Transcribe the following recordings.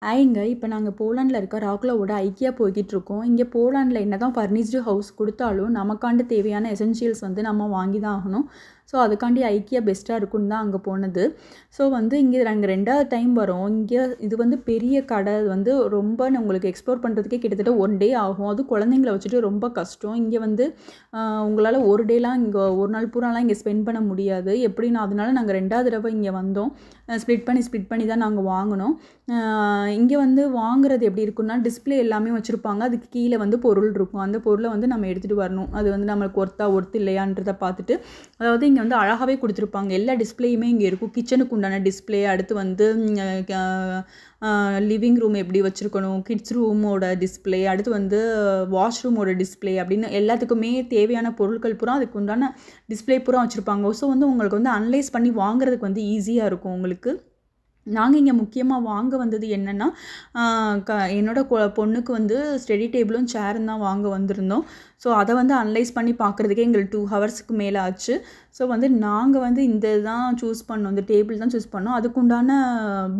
ஹாய்ங்க. இப்போ நாங்க போலாண்ட்ல இருக்க ராக்லோவோட ஐக்கியா போய்க்கிட்டுருக்கோம். இங்கே போலாண்ட்ல என்னதான் ஃபர்னிஷ்டு ஹவுஸ் குடுத்தாலும், நமக்காண்டு தேவையான எசென்ஷியல்ஸ் வந்து நம்ம வாங்கி தான் ஆகணும். ஸோ, அதுக்காண்டி ஐக்கியா பெஸ்ட்டா இருக்குன்னு தான் அங்க போனது. ஸோ, வந்து இங்கே நாங்க 2வது டைம் வரோம். இங்கே இது வந்து பெரிய கடை வந்து ரொம்ப உங்களுக்கு எக்ஸ்ப்ளோர் பண்ணுறதுக்கே கிட்டத்தட்ட 1 டே ஆகும். அதுவும் குழந்தைங்கள வச்சுட்டு ரொம்ப கஷ்டம். இங்கே வந்து உங்களால் ஒரு டேலாம் இங்கே ஒரு நாள் பூராலாம் இங்கே ஸ்பெண்ட் பண்ண முடியாது. எப்படின்னா அதனால நாங்கள் 2வது தடவை இங்கே வந்தோம். ஸ்ப்ளிட் பண்ணி தான் நாங்கள் வாங்கினோம். இங்கே வந்து வாங்குறது எப்படி இருக்குன்னா, டிஸ்பிளே எல்லாமே வச்சுருப்பாங்க. அதுக்கு கீழே வந்து பொருள் இருக்கும். அந்த பொருளை வந்து நம்ம எடுத்துகிட்டு வரணும். அது வந்து நம்மளுக்கு ஒர்த்து இல்லையான்றதை பார்த்துட்டு, அதாவது இங்கே வந்து அழகாகவே கொடுத்துருப்பாங்க. எல்லா டிஸ்பிளேயுமே இங்கே இருக்கும். கிச்சனுக்கு உண்டான டிஸ்பிளே, அடுத்து வந்து லிவிங் ரூம் எப்படி வச்சுருக்கணும், கிட்ஸ் ரூமோட டிஸ்பிளே, அடுத்து வந்து வாஷ்ரூமோட டிஸ்பிளே அப்படின்னு எல்லாத்துக்குமே தேவையான பொருட்கள் பூரா அதுக்கு உண்டான டிஸ்பிளே பூரா வச்சுருப்பாங்க. ஸோ வந்து உங்களுக்கு வந்து அனலைஸ் பண்ணி வாங்குறதுக்கு வந்து ஈஸியாக இருக்கும் உங்களுக்கு. நாங்கள் இங்கே முக்கியமாக வாங்க வந்தது என்னென்னா, என்னோட பொண்ணுக்கு வந்து ஸ்டடி டேபிளும் சேரும் தான் வாங்க வந்திருந்தோம். ஸோ அதை வந்து அனலைஸ் பண்ணி பார்க்குறதுக்கே எங்களுக்கு 2 ஹவர்ஸுக்கு மேலே ஆச்சு. ஸோ வந்து நாங்கள் வந்து இந்த தான் சூஸ் பண்ணோம், இந்த டேபிள் தான் சூஸ் பண்ணோம். அதுக்குண்டான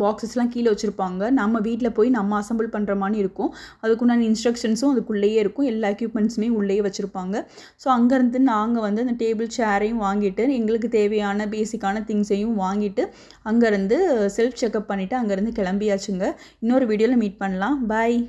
பாக்ஸஸ்லாம் கீழே வச்சுருப்பாங்க. நம்ம வீட்டில் போய் நம்ம அசம்பிள் பண்ணுற மாதிரி இருக்கும். அதுக்குண்டான இன்ஸ்ட்ரக்ஷன்ஸும் அதுக்குள்ளேயே இருக்கும். எல்லா எக்யூப்மெண்ட்ஸுமே உள்ளேயே வச்சுருப்பாங்க. ஸோ அங்கேருந்து நாங்கள் வந்து அந்த டேபிள் சேரையும் வாங்கிட்டு, எங்களுக்கு தேவையான பேசிக்கான திங்ஸையும் வாங்கிட்டு, அங்கேருந்து செல்ஃப் செக்அப் பண்ணிவிட்டு அங்கேருந்து கிளம்பியாச்சுங்க. இன்னொரு வீடியோவில் மீட் பண்ணலாம். பாய்.